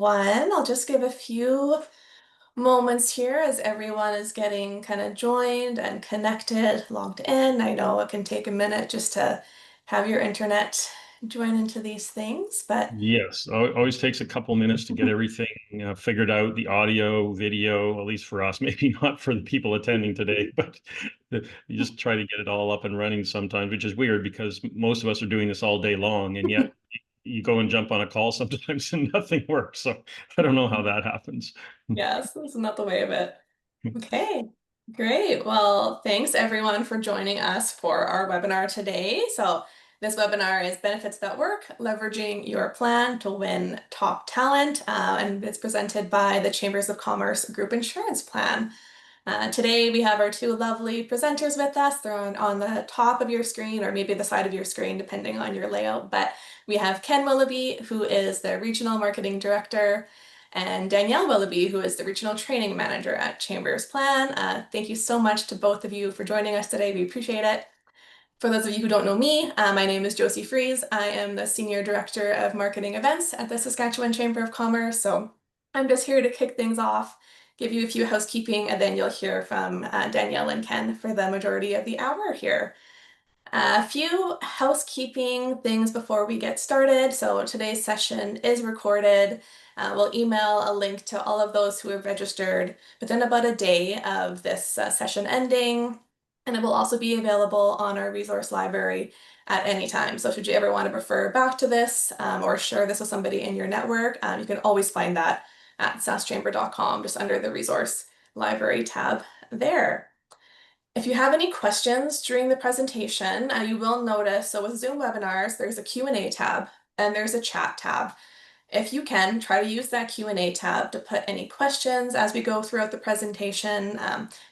One, I'll just give a few moments here as everyone is getting kind of joined and connected, logged in. I know it can take a minute just to have your internet join into these things, but Yes, always takes a couple minutes to get everything figured out, the audio, video, at least for us, maybe not for the people attending today, but you just try to get it all up and running sometimes, which is weird because most of us are doing this all day long, and yet you go and jump on a call sometimes and nothing works. So I don't know how that happens. yes, this is not the way of it. Okay, great. Well, thanks everyone for joining us for our webinar today. So this webinar is Benefits That Work, Leveraging Your Plan to Win Top Talent, and it's presented by the Chambers of Commerce Group Insurance Plan. Today we have our two lovely presenters with us. They're on the top of your screen or maybe the side of your screen, depending on your layout. But we have Ken Willoughby, who is the Regional Marketing Director, and Danielle Willoughby, who is the Regional Training Manager at Chambers Plan. Thank you so much to both of you for joining us today. We appreciate it. For those of you who don't know me, my name is Josie Fries. I am the Senior Director of Marketing Events at the Saskatchewan Chamber of Commerce. So I'm just here to kick things off, give you a few housekeeping, and then you'll hear from Danielle and Ken for the majority of the hour here. A few housekeeping things before we get started. So today's session is recorded. We'll email a link to all of those who have registered within about a day of this session ending. And it will also be available on our resource library at any time. So should you ever want to refer back to this or share this with somebody in your network, you can always find that at saschamber.com, just under the resource library tab there. If you have any questions during the presentation, you will notice, so with Zoom webinars, there's a Q&A tab and there's a chat tab. If you can, try to use that Q&A tab to put any questions as we go throughout the presentation.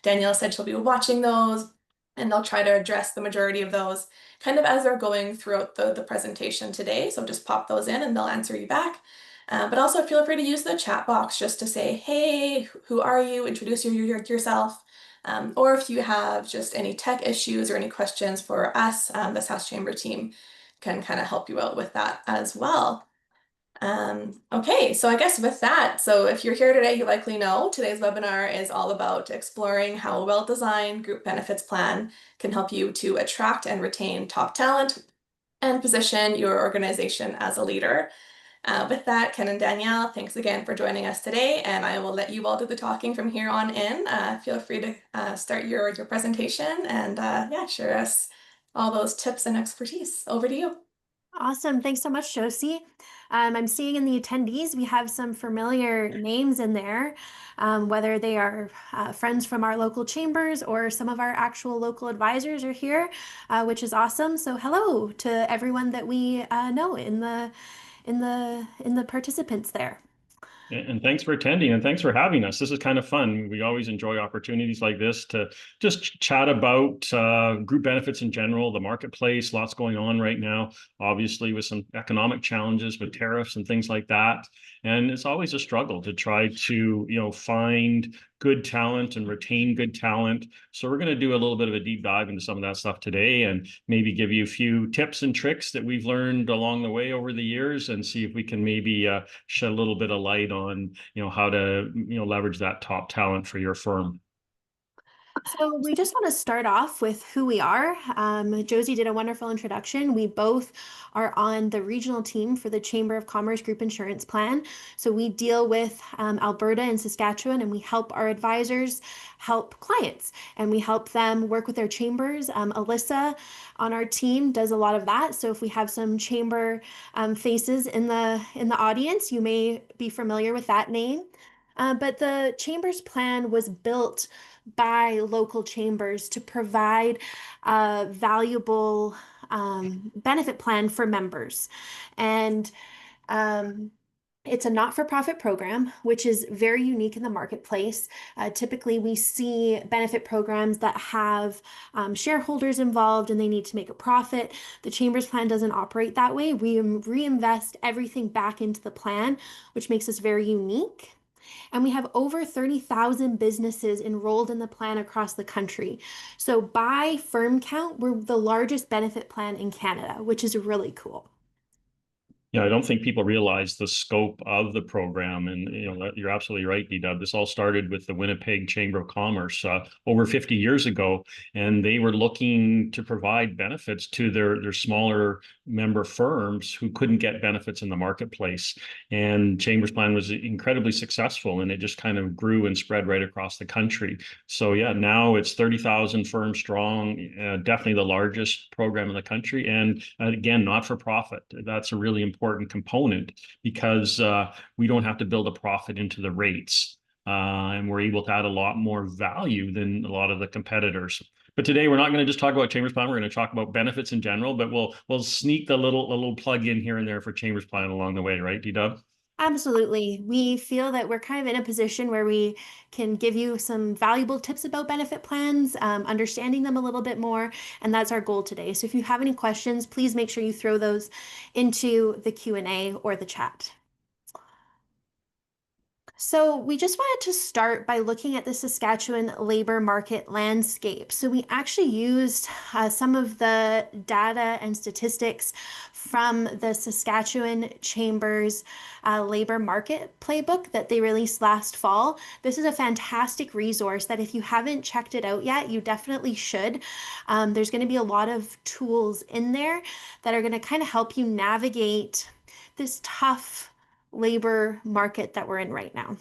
Danielle said she'll be watching those and they'll try to address the majority of those kind of as they're going throughout the presentation today. So just pop those in and they'll answer you back. But also feel free to use the chat box just to say, hey, who are you? Introduce yourself. Or if you have just any tech issues or any questions for us, the South Chamber team can kind of help you out with that as well. Okay, so I guess with that, so if you're here today, you likely know today's webinar is all about exploring how a well-designed group benefits plan can help you to attract and retain top talent and position your organization as a leader. With that, Ken and Danielle, thanks again for joining us today, and I will let you all do the talking from here on in. Feel free to start your presentation and yeah, share us all those tips and expertise. Over to you. Awesome. Thanks so much, Josie. I'm seeing in the attendees, we have some familiar names in there, whether they are friends from our local chambers or some of our actual local advisors are here, which is awesome. So hello to everyone that we know in the participants there. And thanks for attending and thanks for having us. This is kind of fun. We always enjoy opportunities like this to just chat about group benefits in general, the marketplace, lots going on right now, obviously with some economic challenges with tariffs and things like that. And it's always a struggle to try to, find good talent and retain good talent. So we're going to do a little bit of a deep dive into some of that stuff today and maybe give you a few tips and tricks that we've learned along the way over the years and see if we can maybe shed a little bit of light on, how to, leverage that top talent for your firm. So we just want to start off with who we are. Josie did a wonderful introduction. We both are on the regional team for the Chamber of Commerce Group Insurance Plan. So we deal with Alberta and Saskatchewan, and we help our advisors help clients, and we help them work with their chambers. Alyssa on our team does a lot of that. So if we have some chamber faces in the audience, you may be familiar with that name. But the Chambers Plan was built by local chambers to provide a valuable benefit plan for members. And it's a not-for-profit program, which is very unique in the marketplace. Typically, we see benefit programs that have shareholders involved and they need to make a profit. The Chambers Plan doesn't operate that way. We reinvest everything back into the plan, which makes us very unique. And we have over 30,000 businesses enrolled in the plan across the country. So by firm count, we're the largest benefit plan in Canada, which is really cool. Yeah, I don't think people realize the scope of the program, and you're absolutely right, DW. This all started with the Winnipeg Chamber of Commerce over 50 years ago, and they were looking to provide benefits to their smaller member firms who couldn't get benefits in the marketplace. And Chamber's plan was incredibly successful, and it just kind of grew and spread right across the country. So yeah, now it's 30,000 firms strong, definitely the largest program in the country, and again, not for profit. That's a really important component because we don't have to build a profit into the rates. And we're able to add a lot more value than a lot of the competitors. But today we're not going to just talk about Chambers Plan. We're going to talk about benefits in general, but we'll sneak the little plug in here and there for Chambers Plan along the way, right, D-Dub? Absolutely. We feel that we're kind of in a position where we can give you some valuable tips about benefit plans, understanding them a little bit more, and that's our goal today. So if you have any questions, please make sure you throw those into the Q&A or the chat. So we just wanted to start by looking at the Saskatchewan labor market landscape. So we actually used some of the data and statistics from the Saskatchewan Chamber's labor market playbook that they released last fall. This is a fantastic resource that if you haven't checked it out yet, you definitely should. There's going to be a lot of tools in there that are going to kind of help you navigate this tough labor market that we're in right now.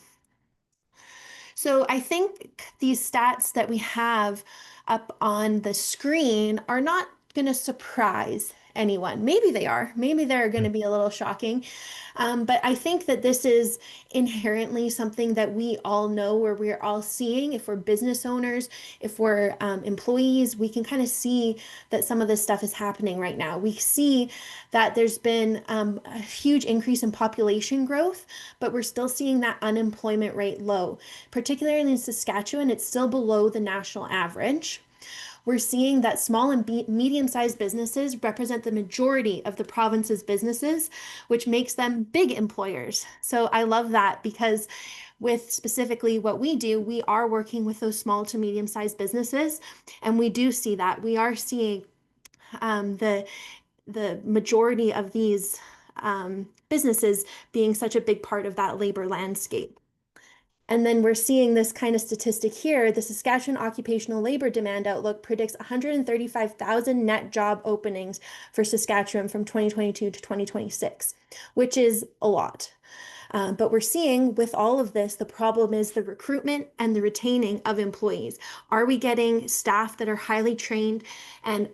So I think these stats that we have up on the screen are not going to surprise anyone. Maybe they are. Maybe they're going to be a little shocking. But I think that this is inherently something that we all know, where we're all seeing. If we're business owners, if we're employees, we can kind of see that some of this stuff is happening right now. We see that there's been a huge increase in population growth, but we're still seeing that unemployment rate low. Particularly in Saskatchewan, it's still below the national average. We're seeing that small and medium-sized businesses represent the majority of the province's businesses, which makes them big employers. So I love that, because with specifically what we do, we are working with those small to medium-sized businesses, and we do see that. We are seeing the majority of these businesses being such a big part of that labor landscape. And then we're seeing this kind of statistic here. The Saskatchewan Occupational Labor Demand Outlook predicts 135,000 net job openings for Saskatchewan from 2022 to 2026, which is a lot. But we're seeing with all of this, the problem is the recruitment and the retaining of employees. Are we getting staff that are highly trained and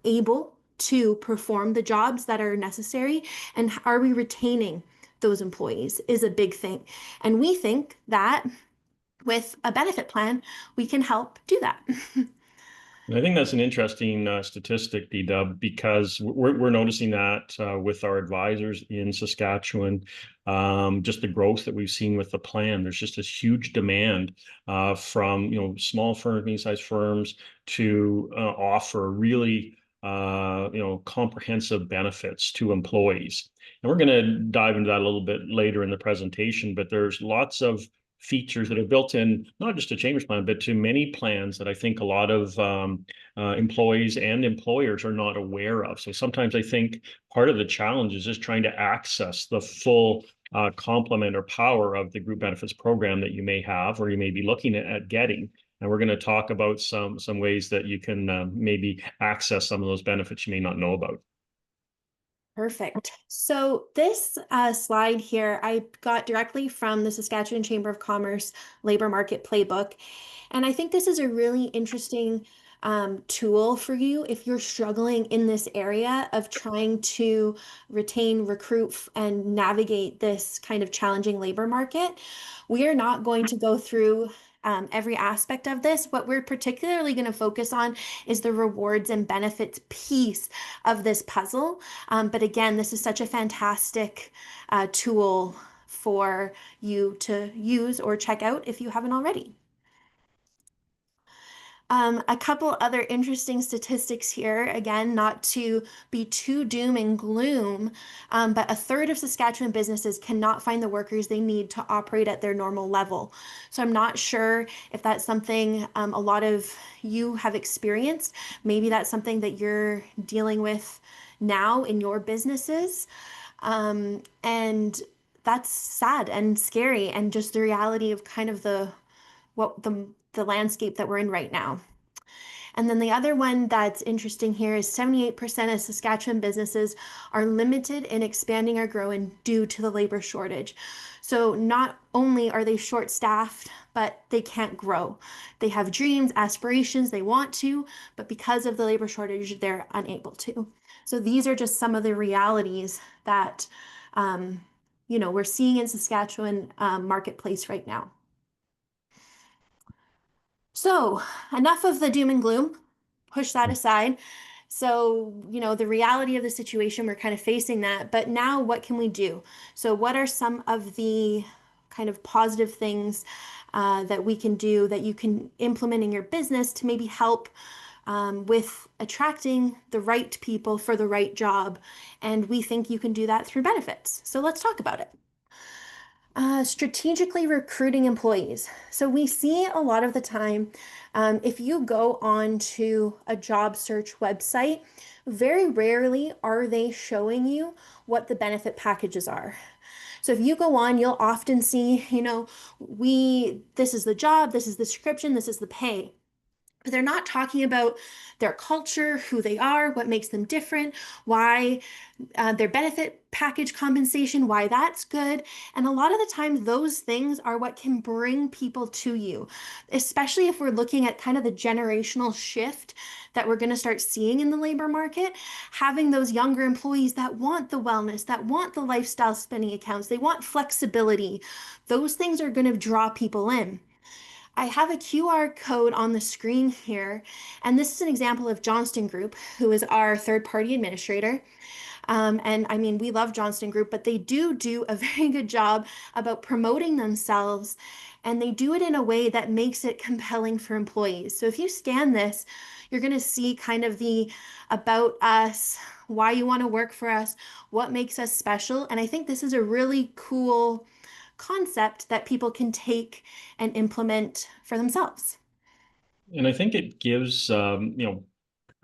able to perform the jobs that are necessary? And are we retaining those employees is a big thing. And we think that with a benefit plan, we can help do that. I think that's an interesting statistic, D-Dub, because we're noticing that with our advisors in Saskatchewan, just the growth that we've seen with the plan. There's just this huge demand from small firms, medium-sized firms to offer really comprehensive benefits to employees. And we're going to dive into that a little bit later in the presentation, but there's lots of features that are built in, not just to Chambers Plan, but to many plans that I think a lot of employees and employers are not aware of. So sometimes I think part of the challenge is just trying to access the full complement or power of the group benefits program that you may have, or you may be looking at getting. And we're going to talk about some ways that you can maybe access some of those benefits you may not know about. Perfect. So this slide here, I got directly from the Saskatchewan Chamber of Commerce Labor Market Playbook. And I think this is a really interesting tool for you if you're struggling in this area of trying to retain, recruit, and navigate this kind of challenging labor market. We are not going to go through every aspect of this. What we're particularly going to focus on is the rewards and benefits piece of this puzzle. But again, this is such a fantastic tool for you to use or check out if you haven't already. A couple other interesting statistics here, again, not to be too doom and gloom, but a third of Saskatchewan businesses cannot find the workers they need to operate at their normal level. So I'm not sure if that's something a lot of you have experienced. Maybe that's something that you're dealing with now in your businesses. And that's sad and scary and just the reality of kind of the landscape that we're in right now. And then the other one that's interesting here is 78% of Saskatchewan businesses are limited in expanding or growing due to the labor shortage. So not only are they short staffed, but they can't grow. They have dreams, aspirations, they want to, but because of the labor shortage, they're unable to. So these are just some of the realities that we're seeing in Saskatchewan marketplace right now. So, enough of the doom and gloom. Push that aside. So, the reality of the situation, we're kind of facing that. But now, what can we do? So, what are some of the kind of positive things that we can do that you can implement in your business to maybe help with attracting the right people for the right job? And we think you can do that through benefits. So, let's talk about it. Strategically recruiting employees. So we see a lot of the time, if you go on to a job search website, very rarely are they showing you what the benefit packages are. So if you go on, you'll often see, this is the job, this is the description, this is the pay. But they're not talking about their culture, who they are, what makes them different, why their benefit package compensation, why that's good. And a lot of the time, those things are what can bring people to you, especially if we're looking at kind of the generational shift that we're going to start seeing in the labor market. Having those younger employees that want the wellness, that want the lifestyle spending accounts, they want flexibility, those things are going to draw people in. I have a QR code on the screen here, and this is an example of Johnston Group, who is our third-party administrator. And I mean, we love Johnston Group, but they do a very good job about promoting themselves, and they do it in a way that makes it compelling for employees. So if you scan this, you're going to see kind of the about us, why you want to work for us, what makes us special. And I think this is a really cool concept that people can take and implement for themselves. And I think it gives,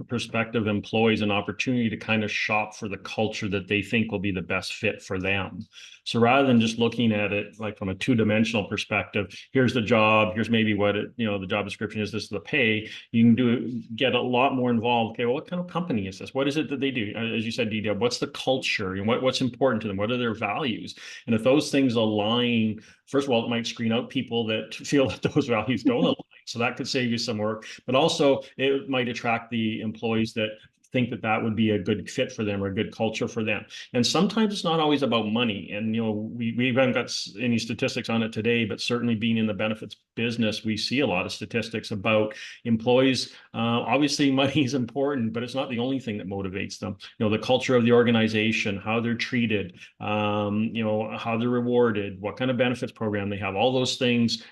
prospective employees an opportunity to kind of shop for the culture that they think will be the best fit for them. So rather than just looking at it like from a two-dimensional perspective, here's the job, here's maybe what the job description is, this is the pay, you can get a lot more involved. Okay, well, what kind of company is this? What is it that they do? As you said, Dee, what's the culture and what's important to them? What are their values? And if those things align, first of all, it might screen out people that feel that those values don't align. So that could save you some work, but also it might attract the employees that think that that would be a good fit for them or a good culture for them. And sometimes it's not always about money. And, we haven't got any statistics on it today, but certainly being in the benefits business, we see a lot of statistics about employees. Obviously money is important, but it's not the only thing that motivates them. The culture of the organization, how they're treated, how they're rewarded, what kind of benefits program they have, all those things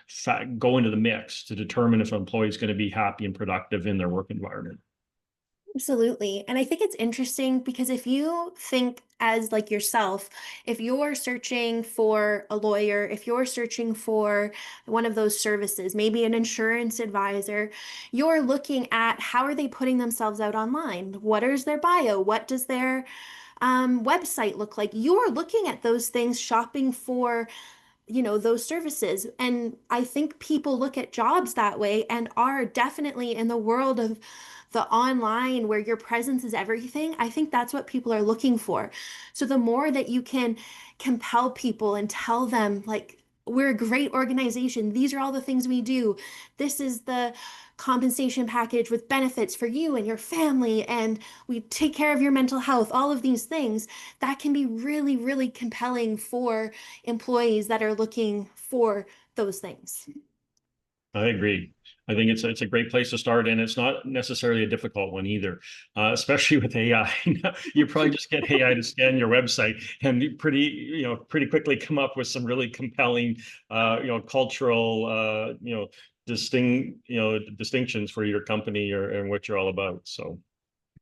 go into the mix to determine if an employee is going to be happy and productive in their work environment. Absolutely. And I think it's interesting because if you think as like yourself, if you're searching for a lawyer, if you're searching for one of those services, maybe an insurance advisor, you're looking at how are they putting themselves out online? What is their bio? What does their website look like? You're looking at those things, shopping for those services. And I think people look at jobs that way and are definitely in the world of the online where your presence is everything. I think that's what people are looking for. So the more that you can compel people and tell them, like, we're a great organization, these are all the things we do, this is the compensation package with benefits for you and your family, and we take care of your mental health, all of these things, that can be really, really compelling for employees that are looking for those things. I agree. I think it's a great place to start, and it's not necessarily a difficult one either, especially with AI. You probably just get AI to scan your website and pretty quickly come up with some really compelling, cultural, distinctions for your company and what you're all about. So.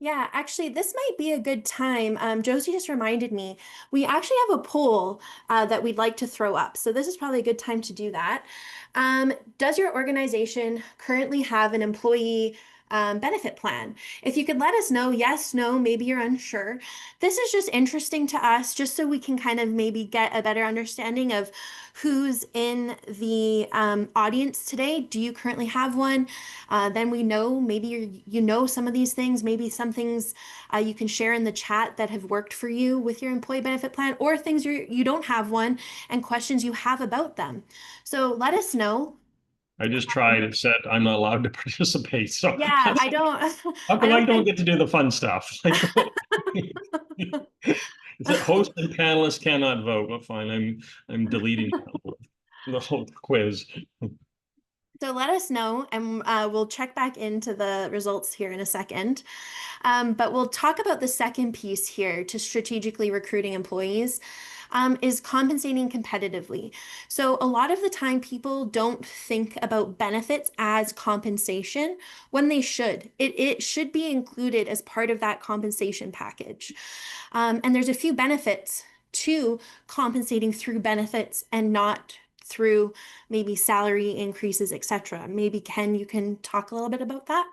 Yeah, actually, this might be a good time. Josie just reminded me, we actually have a poll that we'd like to throw up. So this is probably a good time to do that. Does your organization currently have an employee benefit plan. If you could let us know, yes, no, maybe you're unsure. This is just interesting to us, just so we can kind of maybe get a better understanding of who's in the audience today. Do you currently have one? Then we know maybe you know some of these things, maybe some things you can share in the chat that have worked for you with your employee benefit plan, or things you don't have one and questions you have about them. So let us know. I just tried. It said I'm not allowed to participate. So Yeah, I don't how I come I don't don't think get to do the fun stuff? Like, is it host and panelists cannot vote? Well, fine. I'm deleting the whole quiz. so. Let us know, and we'll check back into the results here in a second. But we'll talk about the second piece here to strategically recruiting employees, is compensating competitively. So a lot of the time, people don't think about benefits as compensation when they should. It should be included as part of that compensation package. And there's a few benefits to compensating through benefits and not through maybe salary increases, etc. Maybe Ken, you can talk a little bit about that.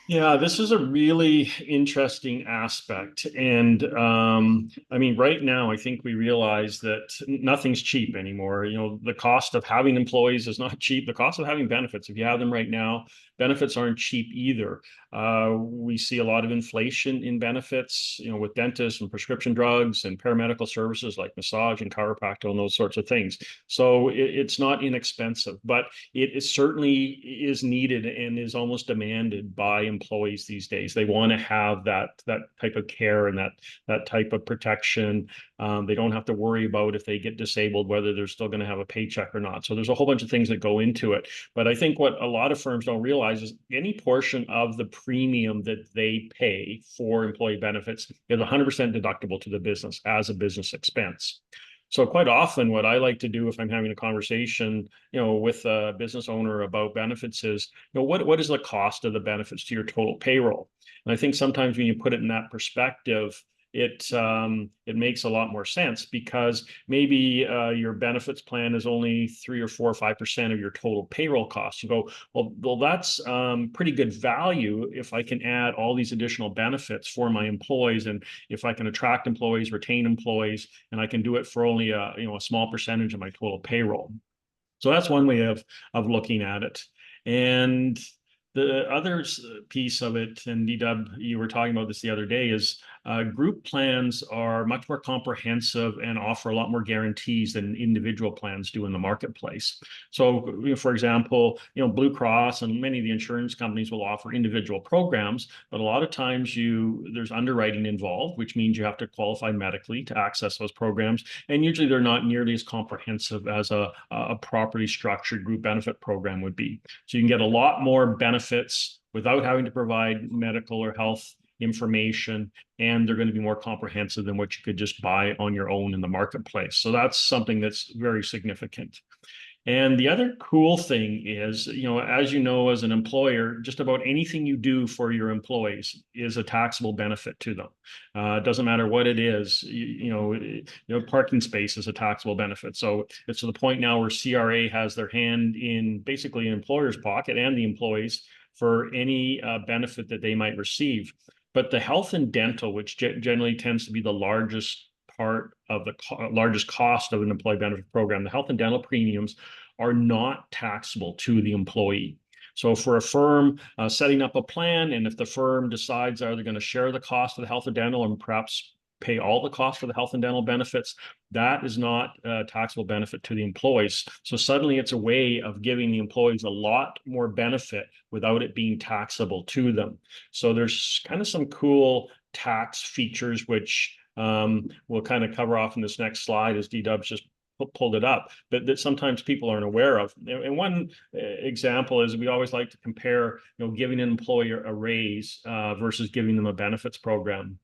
Yeah, this is a really interesting aspect. And I mean, right now, I think we realize that nothing's cheap anymore. You know, the cost of having employees is not cheap. The cost of having benefits, if you have them right now, benefits aren't cheap either. We see a lot of inflation in benefits, you know, with dentists and prescription drugs and paramedical services like massage and chiropractic and those sorts of things. So it's not inexpensive, but it certainly is needed and is almost demanded by employees these days. They want to have that type of care and that type of protection. They don't have to worry about if they get disabled, whether they're still going to have a paycheck or not. So there's a whole bunch of things that go into it. But I think what a lot of firms don't realize is any portion of the premium that they pay for employee benefits is 100% deductible to the business as a business expense. So quite often what I like to do if I'm having a conversation, you know, with a business owner about benefits is, you know, what is the cost of the benefits to your total payroll? And I think sometimes when you put it in that perspective, it makes a lot more sense because maybe your benefits plan is only 3 or 4 or 5% of your total payroll costs. You go, well, that's pretty good value if I can add all these additional benefits for my employees, and if I can attract employees, retain employees, and I can do it for only a small percentage of my total payroll. So that's one way of looking at it. And the other piece of it, and DW, you were talking about this the other day, is group plans are much more comprehensive and offer a lot more guarantees than individual plans do in the marketplace. So, you know, for example, you know, Blue Cross and many of the insurance companies will offer individual programs, but a lot of times there's underwriting involved, which means you have to qualify medically to access those programs. And usually they're not nearly as comprehensive as a properly structured group benefit program would be. So you can get a lot more benefits without having to provide medical or health information, and they're going to be more comprehensive than what you could just buy on your own in the marketplace. So that's something that's very significant. And the other cool thing is, you know, as you know, as an employer, just about anything you do for your employees is a taxable benefit to them. It doesn't matter what it is. Parking space is a taxable benefit. So it's to the point now where CRA has their hand in basically an employer's pocket and the employees for any benefit that they might receive. But the health and dental, which generally tends to be the largest part of the largest cost of an employee benefit program, the health and dental premiums are not taxable to the employee. So for a firm setting up a plan, and if the firm decides are they going to share the cost of the health and dental and perhaps pay all the cost for the health and dental benefits, that is not a taxable benefit to the employees. So suddenly it's a way of giving the employees a lot more benefit without it being taxable to them. So there's kind of some cool tax features, which we'll kind of cover off in this next slide as D-Dubs just pulled it up, but that sometimes people aren't aware of. And one example is we always like to compare, you know, giving an employer a raise versus giving them a benefits program.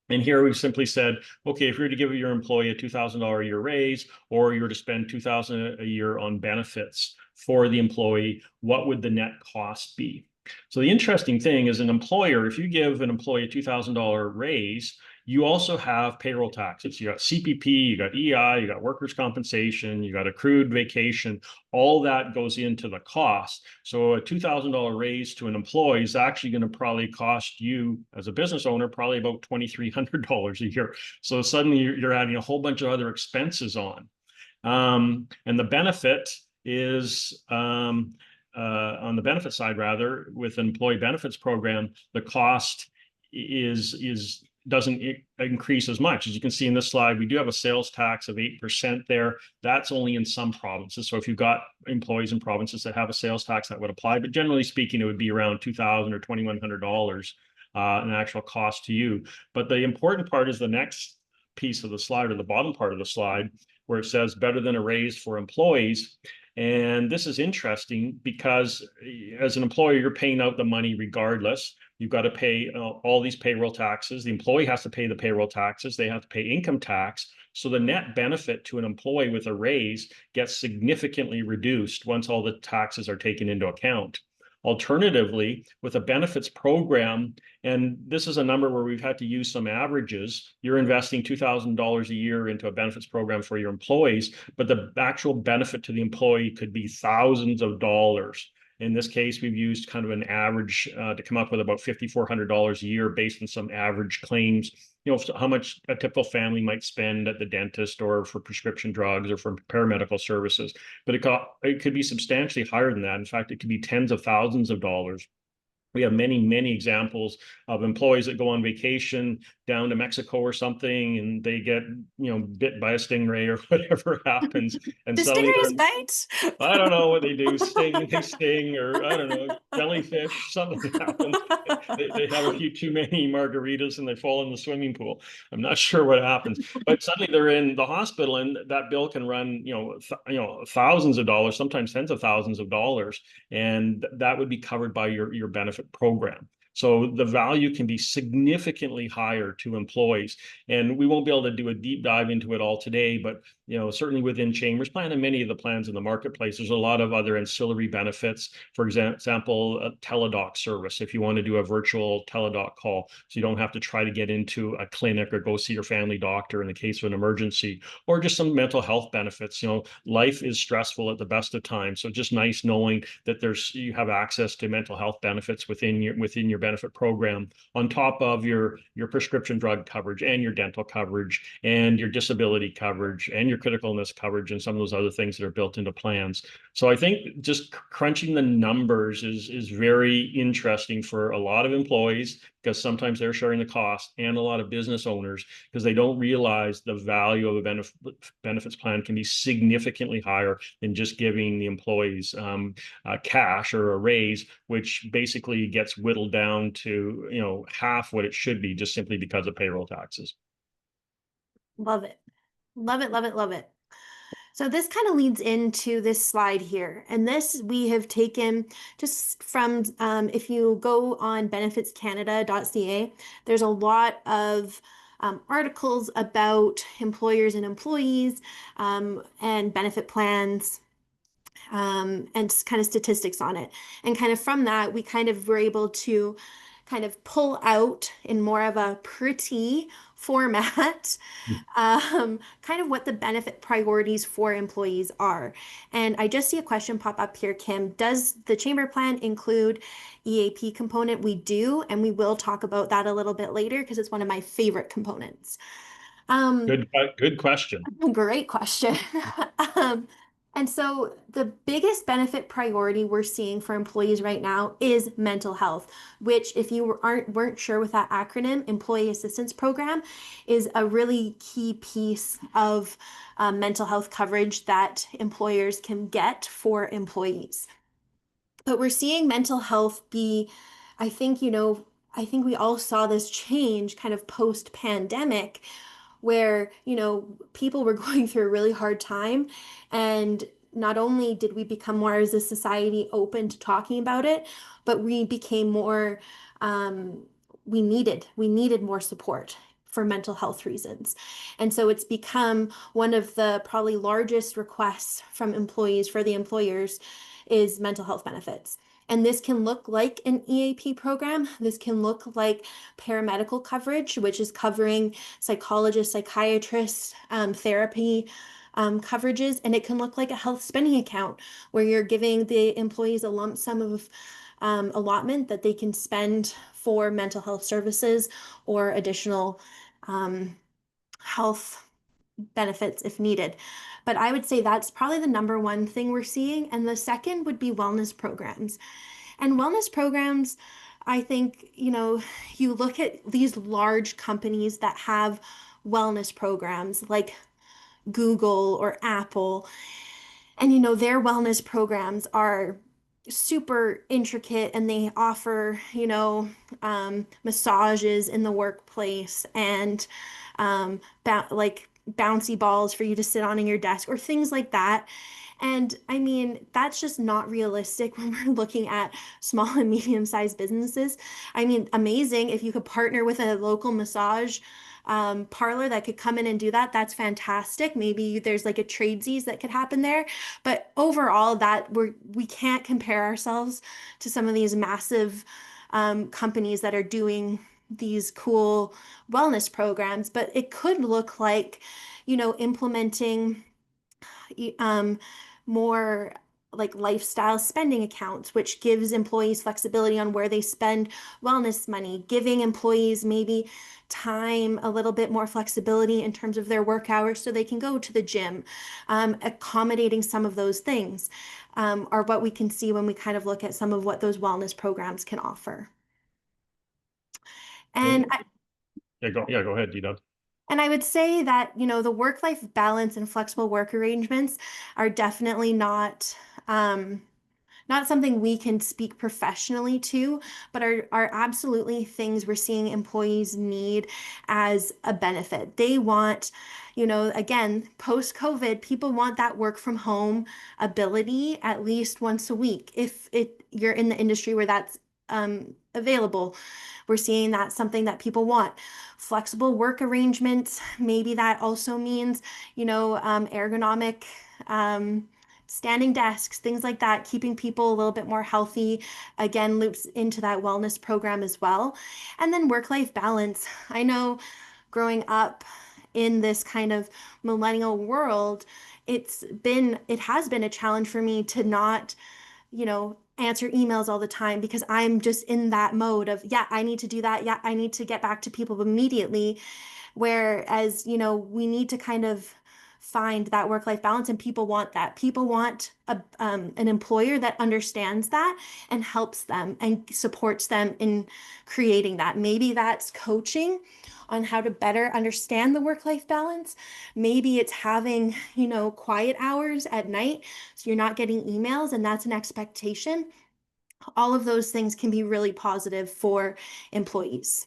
And here we've simply said, okay, if you're to give your employee a $2,000 a year raise, or you're to spend $2,000 a year on benefits for the employee, what would the net cost be? So the interesting thing is an employer, if you give an employee a $2,000 raise, You also have payroll taxes. You got CPP, you got EI, you got workers' compensation, you got accrued vacation. All that goes into the cost. So a $2,000 raise to an employee is actually going to probably cost you as a business owner probably about $2,300 a year. So suddenly you're adding a whole bunch of other expenses on. And the benefit is on the benefit side, rather, with an employee benefits program, the cost doesn't increase as much. As you can see in this slide, we do have a sales tax of 8% there. That's only in some provinces. So if you've got employees in provinces that have a sales tax, that would apply. But generally speaking, it would be around $2,000 or $2,100 an actual cost to you. But the important part is the next piece of the slide, or the bottom part of the slide, where it says better than a raise for employees. And this is interesting because as an employer, you're paying out the money regardless. You've got to pay all these payroll taxes. The employee has to pay the payroll taxes. They have to pay income tax. So the net benefit to an employee with a raise gets significantly reduced once all the taxes are taken into account. Alternatively, with a benefits program, and this is a number where we've had to use some averages, you're investing $2,000 a year into a benefits program for your employees, but the actual benefit to the employee could be thousands of dollars. In this case, we've used kind of an average to come up with about $5,400 a year based on some average claims. You know, how much a typical family might spend at the dentist or for prescription drugs or for paramedical services. But it could be substantially higher than that. In fact, it could be tens of thousands of dollars. We have many, many examples of employees that go on vacation down to Mexico or something, and they get, bit by a stingray or whatever happens. And The suddenly stingrays bite. I don't know what they do, they sting, or I don't know, jellyfish, something happens. They have a few too many margaritas and they fall in the swimming pool. I'm not sure what happens, but suddenly they're in the hospital, and that bill can run, thousands of dollars, sometimes tens of thousands of dollars, and that would be covered by your benefit program. So the value can be significantly higher to employees. And we won't be able to do a deep dive into it all today, but certainly within Chambers Plan and many of the plans in the marketplace, there's a lot of other ancillary benefits. For example, a teledoc service, if you want to do a virtual teledoc call, so you don't have to try to get into a clinic or go see your family doctor in the case of an emergency, or just some mental health benefits. Life is stressful at the best of times. So just nice knowing that you have access to mental health benefits within your benefit program, on top of your prescription drug coverage and your dental coverage and your disability coverage and your critical illness coverage and some of those other things that are built into plans. So I think just crunching the numbers is very interesting for a lot of employees, because sometimes they're sharing the cost, and a lot of business owners, because they don't realize the value of a benefits plan can be significantly higher than just giving the employees cash or a raise, which basically gets whittled down to half what it should be, just simply because of payroll taxes. Love it. Love it, love it, love it. So this kind of leads into this slide here. And this we have taken just from, if you go on benefitscanada.ca, there's a lot of articles about employers and employees and benefit plans, and kind of statistics on it. And kind of from that, we kind of were able to kind of pull out in more of a pretty format, kind of what the benefit priorities for employees are. And I just see a question pop up here, Kim. Does the chamber plan include EAP component? We do, and we will talk about that a little bit later because it's one of my favorite components. Good question. Great question. And so the biggest benefit priority we're seeing for employees right now is mental health, which, if you weren't sure with that acronym, Employee Assistance Program, is a really key piece of mental health coverage that employers can get for employees. But we're seeing mental health be, I think we all saw this change kind of post-pandemic, where, people were going through a really hard time. And not only did we become more as a society open to talking about it, but we became more, we needed more support for mental health reasons. And so it's become one of the probably largest requests from employees for the employers is mental health benefits. And this can look like an EAP program. This can look like paramedical coverage, which is covering psychologists, psychiatrists, therapy coverages. And it can look like a health spending account where you're giving the employees a lump sum of allotment that they can spend for mental health services or additional health benefits if needed. But I would say that's probably the number one thing we're seeing. And the second would be wellness programs. And wellness programs, I think, you look at these large companies that have wellness programs like Google or Apple, and their wellness programs are super intricate and they offer, massages in the workplace and like bouncy balls for you to sit on in your desk or things like that. And I mean, that's just not realistic when we're looking at small and medium-sized businesses. I mean, amazing if you could partner with a local massage parlor that could come in and do that. That's fantastic. Maybe there's like a tradesies that could happen there. But overall, we can't compare ourselves to some of these massive companies that are doing these cool wellness programs. But it could look like, implementing more like lifestyle spending accounts, which gives employees flexibility on where they spend wellness money, giving employees maybe time, a little bit more flexibility in terms of their work hours so they can go to the gym. Accommodating some of those things are what we can see when we kind of look at some of what those wellness programs can offer. And Go ahead, Dee. And I would say that, the work-life balance and flexible work arrangements are definitely not something we can speak professionally to, but are absolutely things we're seeing employees need as a benefit. They want, again, post-COVID, people want that work from home ability at least once a week. If you're in the industry where that's available, we're seeing that's something that people want. Flexible work arrangements, maybe that also means, ergonomic standing desks, things like that, keeping people a little bit more healthy, again, loops into that wellness program as well. And then work-life balance. I know growing up in this kind of millennial world, it has been a challenge for me to not, answer emails all the time because I'm just in that mode of, yeah, I need to do that. Yeah, I need to get back to people immediately. Whereas, we need to kind of find that work-life balance, and people want that. People want an employer that understands that and helps them and supports them in creating that. Maybe that's coaching on how to better understand the work-life balance. Maybe it's having, quiet hours at night so you're not getting emails and that's an expectation. All of those things can be really positive for employees.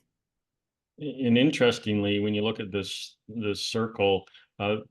And interestingly, when you look at this circle,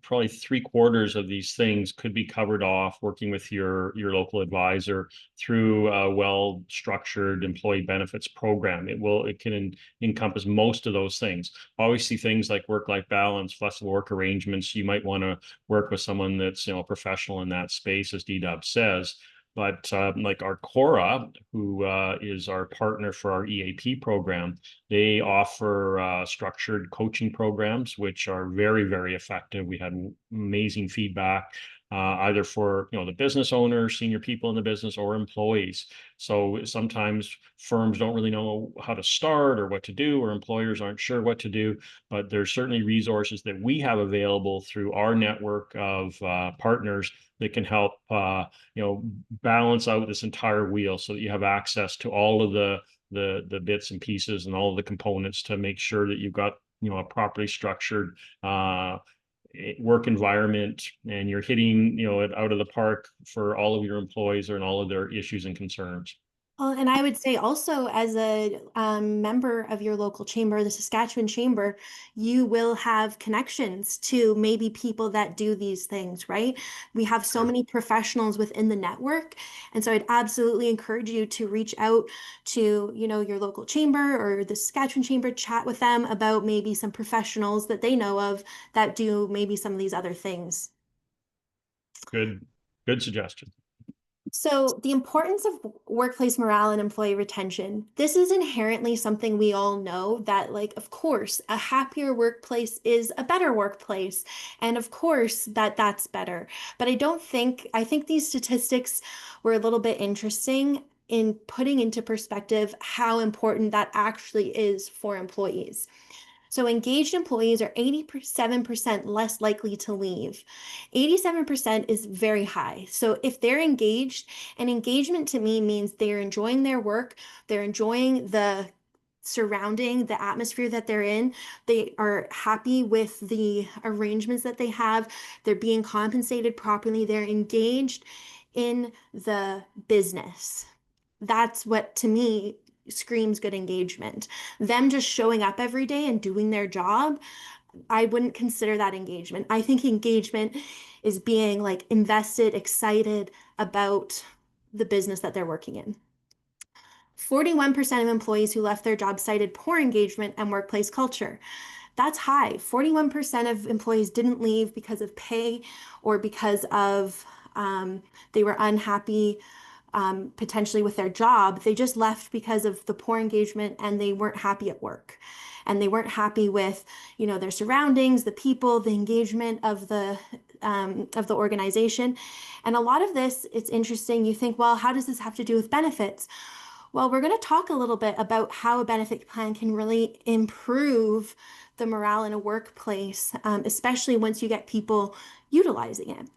probably 3/4 of these things could be covered off working with your local advisor through a well-structured employee benefits program. It can encompass most of those things. Always see things like work-life balance, flexible work arrangements. You might want to work with someone that's a professional in that space, as DW says. But like our Cora, who is our partner for our EAP program, they offer structured coaching programs, which are very, very effective. We had amazing feedback, either for the business owners, senior people in the business, or employees. So sometimes firms don't really know how to start or what to do, or employers aren't sure what to do. But there's certainly resources that we have available through our network of partners that can help balance out this entire wheel so that you have access to all of the bits and pieces and all of the components to make sure that you've got a properly structured work environment, and you're hitting it out of the park for all of your employees and all of their issues and concerns. Well, and I would say also as a member of your local chamber, the Saskatchewan Chamber, you will have connections to maybe people that do these things, right? We have so many professionals within the network. And so I'd absolutely encourage you to reach out to, your local chamber or the Saskatchewan Chamber, chat with them about maybe some professionals that they know of that do maybe some of these other things. Good suggestion. So, the importance of workplace morale and employee retention. This is inherently something we all know that, like, of course, a happier workplace is a better workplace. And of course, that's better. But I think these statistics were a little bit interesting in putting into perspective how important that actually is for employees. So engaged employees are 87% less likely to leave. 87% is very high. So if they're engaged, and engagement to me means they're enjoying their work, they're enjoying the surrounding, the atmosphere that they're in, they are happy with the arrangements that they have, they're being compensated properly, they're engaged in the business. That's what to me screams good engagement. Them just showing up every day and doing their job, I wouldn't consider that engagement. I think engagement is being like invested, excited about the business that they're working in. 41% of employees who left their job cited poor engagement and workplace culture. That's high. 41% of employees didn't leave because of pay or because of they were unhappy potentially with their job. They just left because of the poor engagement and they weren't happy at work. And they weren't happy with, their surroundings, the people, the engagement of the organization. And a lot of this, it's interesting. You think, well, how does this have to do with benefits? Well, we're going to talk a little bit about how a benefit plan can really improve the morale in a workplace, especially once you get people utilizing it.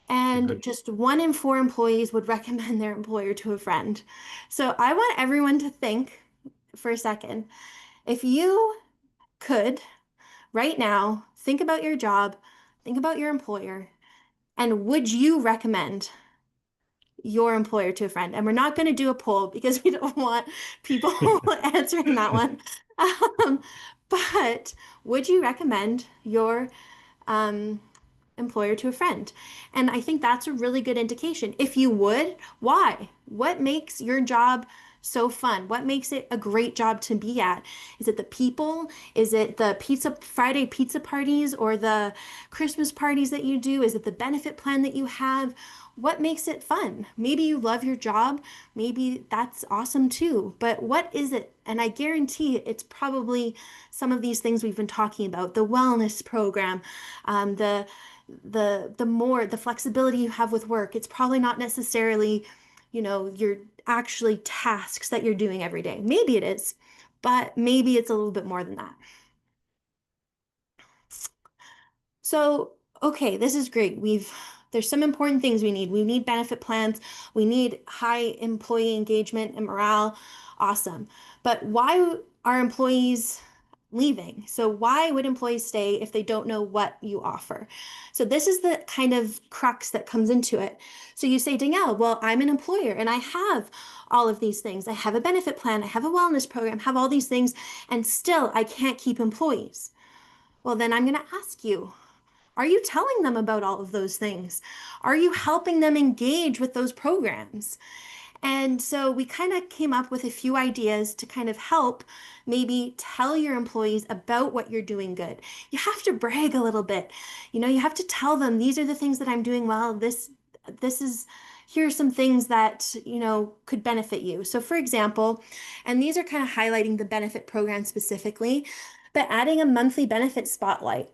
And Good. just 1 in 4 employees would recommend their employer to a friend. So I want everyone to think for a second, if you could right now think about your job, think about your employer, and would you recommend your employer to a friend? And we're not going to do a poll because we don't want people answering that one. But would you recommend your employer to a friend? And I think that's a really good indication. If you would, why? What makes your job so fun? What makes it a great job to be at? Is it the people? Is it the Friday pizza parties or the Christmas parties that you do? Is it the benefit plan that you have? What makes it fun? Maybe you love your job. Maybe that's awesome too. But what is it? And I guarantee it's probably some of these things we've been talking about, the wellness program, the flexibility you have with work. It's probably not necessarily, your actually tasks that you're doing every day. Maybe it is, but maybe it's a little bit more than that. So, okay, this is great. There's some important things we need. We need benefit plans. We need high employee engagement and morale. Awesome. But why are employees leaving? So why would employees stay if they don't know what you offer? So this is the kind of crux that comes into it. So you say, Danielle, well, I'm an employer and I have all of these things. I have a benefit plan, I have a wellness program, have all these things, and still I can't keep employees. Well, then I'm going to ask you, are you telling them about all of those things? Are you helping them engage with those programs? And so we kind of came up with a few ideas to kind of help maybe tell your employees about what you're doing good. You have to brag a little bit. You have to tell them these are the things that I'm doing well. Here are some things that, could benefit you. So for example, and these are kind of highlighting the benefit program specifically, but adding a monthly benefit spotlight.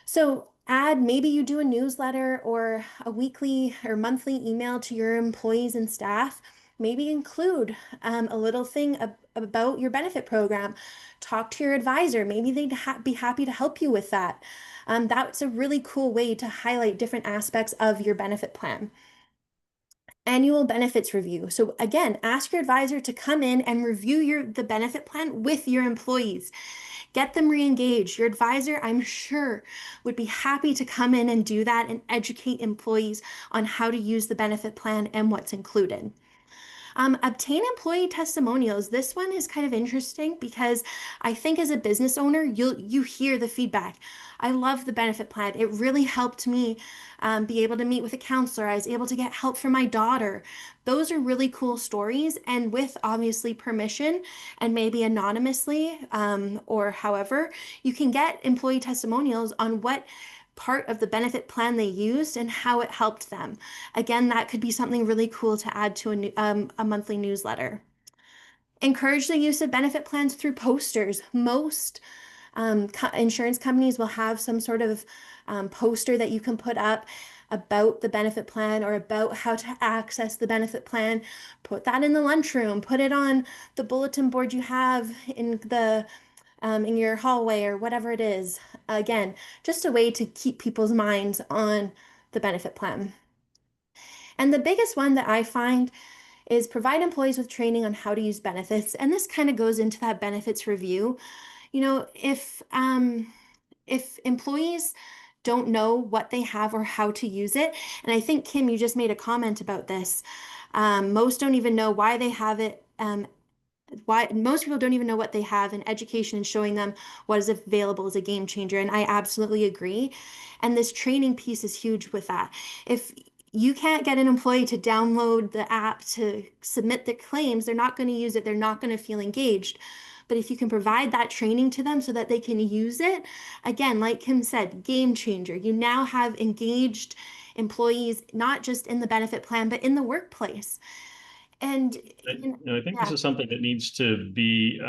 So maybe you do a newsletter or a weekly or monthly email to your employees and staff. Maybe include a little thing about your benefit program. Talk to your advisor. Maybe they'd be happy to help you with that. That's a really cool way to highlight different aspects of your benefit plan. Annual benefits review. So again, ask your advisor to come in and review the benefit plan with your employees. Get them re-engaged. Your advisor, I'm sure, would be happy to come in and do that and educate employees on how to use the benefit plan and what's included. Obtain employee testimonials. This one is kind of interesting because I think as a business owner, you hear the feedback. I love the benefit plan. It really helped me be able to meet with a counselor. I was able to get help for my daughter. Those are really cool stories, and with obviously permission and maybe anonymously or however, you can get employee testimonials on what part of the benefit plan they used and how it helped them. Again, that could be something really cool to add to a monthly newsletter. Encourage the use of benefit plans through posters. Most insurance companies will have some sort of poster that you can put up about the benefit plan or about how to access the benefit plan. Put that in the lunchroom, put it on the bulletin board you have in your hallway or whatever it is. Again, just a way to keep people's minds on the benefit plan. And the biggest one that I find is provide employees with training on how to use benefits. And this kind of goes into that benefits review. You know, if employees don't know what they have or how to use it, and I think, Kim, you just made a comment about this. Most don't even know why they have it. Why most people don't even know what they have, and education and showing them what is available is a game changer. And I absolutely agree. And this training piece is huge with that. If you can't get an employee to download the app to submit their claims, they're not going to use it. They're not going to feel engaged. But if you can provide that training to them so that they can use it, again, like Kim said, game changer. You now have engaged employees, not just in the benefit plan, but in the workplace. And I think this is something that needs to be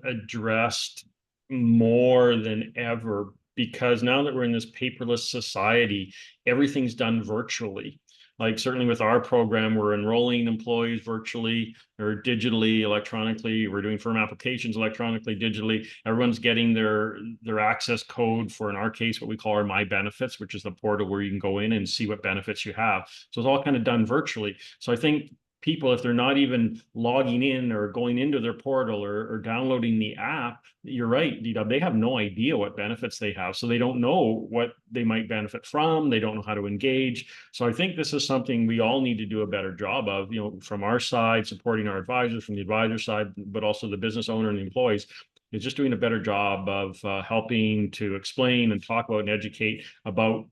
addressed more than ever, because now that we're in this paperless society, everything's done virtually. Like certainly with our program, we're enrolling employees virtually or digitally, electronically. We're doing firm applications electronically, digitally. Everyone's getting their access code for, in our case, what we call our My Benefits, which is the portal where you can go in and see what benefits you have. So it's all kind of done virtually. So I think people, if they're not even logging in or going into their portal or downloading the app, you're right, DW, they have no idea what benefits they have. So they don't know what they might benefit from. They don't know how to engage. So I think this is something we all need to do a better job of, you know, from our side, supporting our advisors, from the advisor side, but also the business owner and the employees, is just doing a better job of helping to explain and talk about and educate about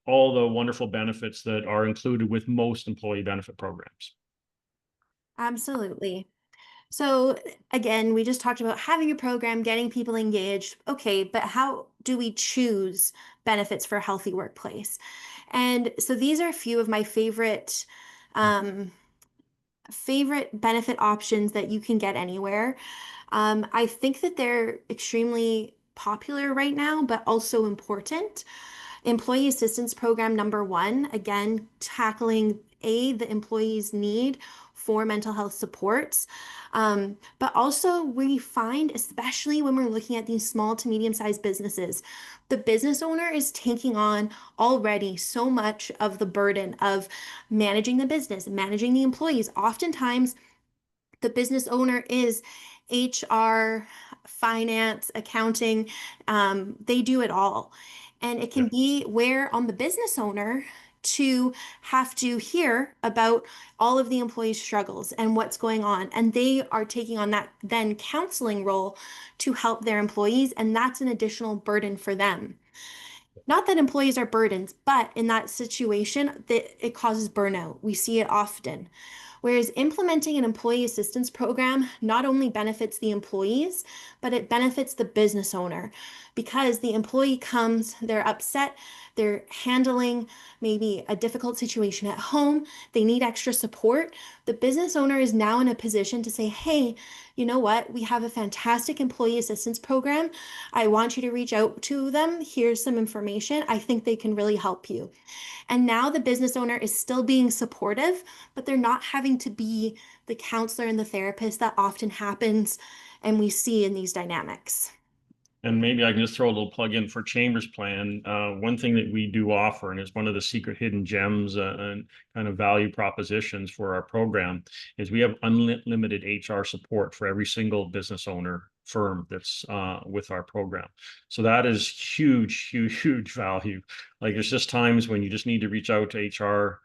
all the wonderful benefits that are included with most employee benefit programs. absolutely. So again, we just talked about having a program, getting people engaged. Okay, but how do we choose benefits for a healthy workplace? And so these are a few of my favorite benefit options that you can get anywhere. I think that they're extremely popular right now, but also important. Employee Assistance Program number one, again, tackling the employee's need for mental health supports. But also we find, especially when we're looking at these small to medium-sized businesses, the business owner is taking on already so much of the burden of managing the business, managing the employees. Oftentimes, the business owner is HR, finance, accounting, they do it all. And it can be where on the business owner to have to hear about all of the employees' struggles and what's going on. And they are taking on that then counseling role to help their employees. And that's an additional burden for them. Not that employees are burdens, but in that situation, it causes burnout. We see it often. Whereas implementing an employee assistance program not only benefits the employees, but it benefits the business owner, because the employee comes, they're upset, they're handling maybe a difficult situation at home, they need extra support. The business owner is now in a position to say, hey, you know what? We have a fantastic employee assistance program. I want you to reach out to them. Here's some information. I think they can really help you. And now the business owner is still being supportive, but they're not having to be the counselor and the therapist that often happens and we see in these dynamics. And maybe I can just throw a little plug in for Chambers Plan. One thing that we do offer, and it's one of the secret hidden gems and kind of value propositions for our program, is we have unlimited HR support for every single business owner firm that's with our program. So that is huge, huge, huge value. Like there's just times when you just need to reach out to HR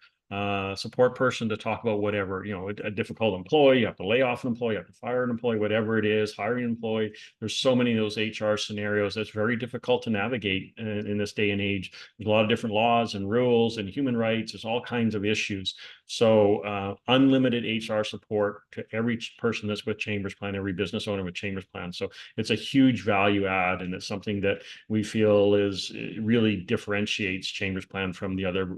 support person to talk about whatever, a difficult employee, you have to lay off an employee, you have to fire an employee, whatever it is, hiring an employee. There's so many of those HR scenarios that's very difficult to navigate in this day and age. There's a lot of different laws and rules and human rights. There's all kinds of issues. So unlimited HR support to every person that's with Chambers Plan, every business owner with Chambers Plan. So it's a huge value add, and it's something that we feel is really differentiates Chambers Plan from the other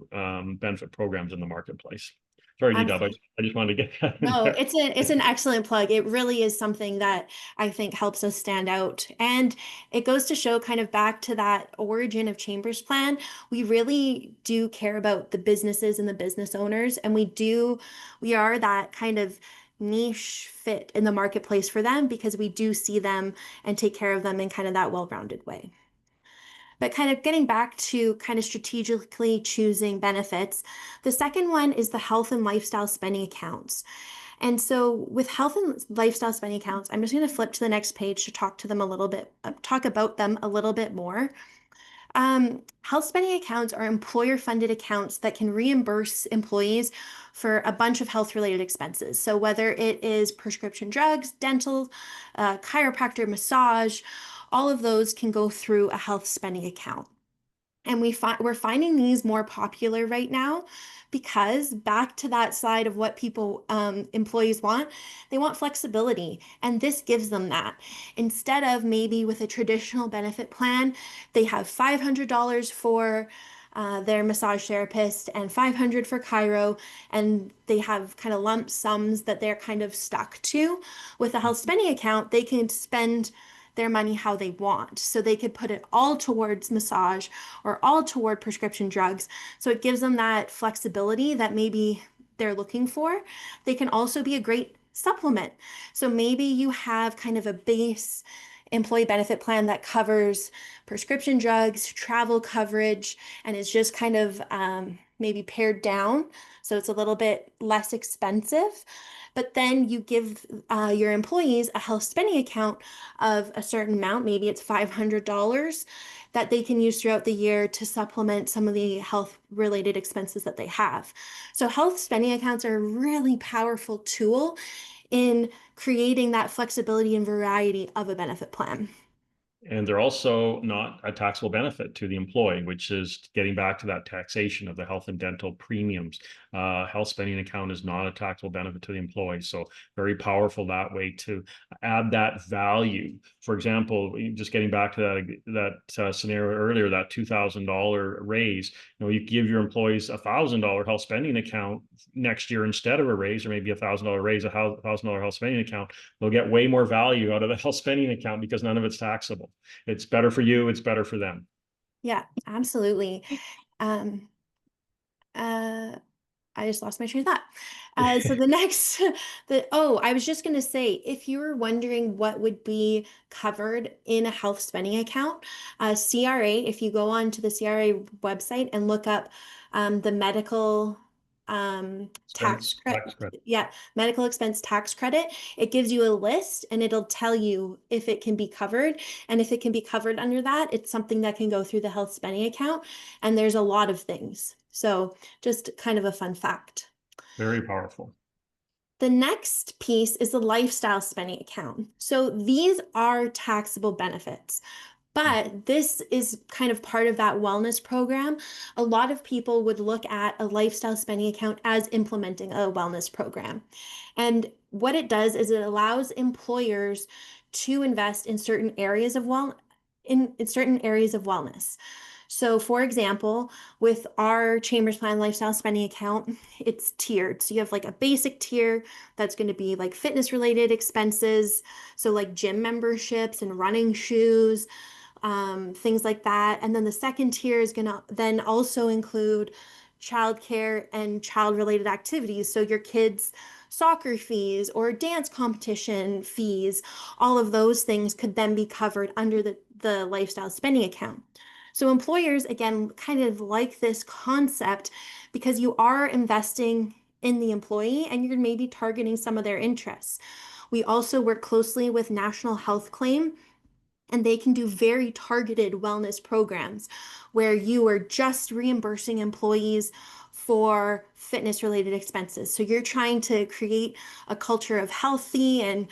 benefit programs in the marketplace. Sorry, Dub, I just wanted to get that. No, it's an excellent plug. It really is something that I think helps us stand out. And it goes to show, kind of back to that origin of Chambers Plan, we really do care about the businesses and the business owners, and we are that kind of niche fit in the marketplace for them, because we do see them and take care of them in kind of that well-rounded way. But kind of getting back to kind of strategically choosing benefits, the second one is the health and lifestyle spending accounts. And so with health and lifestyle spending accounts, I'm just going to flip to the next page to talk about them a little bit more. Health spending accounts are employer-funded accounts that can reimburse employees for a bunch of health-related expenses. So whether it is prescription drugs, dental, chiropractor, massage, all of those can go through a health spending account. And we're finding these more popular right now, because back to that slide of what employees want, they want flexibility, and this gives them that. Instead of maybe with a traditional benefit plan, they have $500 for their massage therapist and $500 for chiro, and they have kind of lump sums that they're kind of stuck to. With a health spending account, they can spend their money how they want. So they could put it all towards massage or all toward prescription drugs. So it gives them that flexibility that maybe they're looking for. They can also be a great supplement. So maybe you have kind of a base employee benefit plan that covers prescription drugs, travel coverage, and is just kind of maybe pared down. So it's a little bit less expensive. But then you give your employees a health spending account of a certain amount, maybe it's $500, that they can use throughout the year to supplement some of the health-related expenses that they have. So health spending accounts are a really powerful tool in creating that flexibility and variety of a benefit plan. And they're also not a taxable benefit to the employee, which is getting back to that taxation of the health and dental premiums. Health spending account is not a taxable benefit to the employee. So very powerful that way to add that value. For example, just getting back to that scenario earlier, that $2,000 raise, you give your employees $1,000 health spending account next year instead of a raise, or maybe $1,000 raise, $1,000 health spending account. They'll get way more value out of the health spending account because none of it's taxable. It's better for you, it's better for them. Yeah, absolutely. I just lost my train of thought. So the next, I was just going to say, if you were wondering what would be covered in a health spending account, CRA, if you go on to the CRA website and look up the medical tax credit. Yeah, medical expense tax credit. It gives you a list, and it'll tell you if it can be covered. And if it can be covered under that, it's something that can go through the health spending account. And there's a lot of things. So just kind of a fun fact. Very powerful. The next piece is the lifestyle spending account. So these are taxable benefits. But this is kind of part of that wellness program. A lot of people would look at a lifestyle spending account as implementing a wellness program. And what it does is it allows employers to invest in certain areas of certain areas of wellness. So for example, with our Chambers Plan lifestyle spending account, it's tiered. So you have like a basic tier that's going to be like fitness related expenses. So like gym memberships and running shoes, things like that. And then the second tier is going to then also include childcare and child related activities. So your kids' soccer fees or dance competition fees, all of those things could then be covered under the lifestyle spending account. So employers, again, kind of like this concept because you are investing in the employee and you're maybe targeting some of their interests. We also work closely with National Health Claim, and they can do very targeted wellness programs where you are just reimbursing employees for fitness related expenses. So you're trying to create a culture of healthy and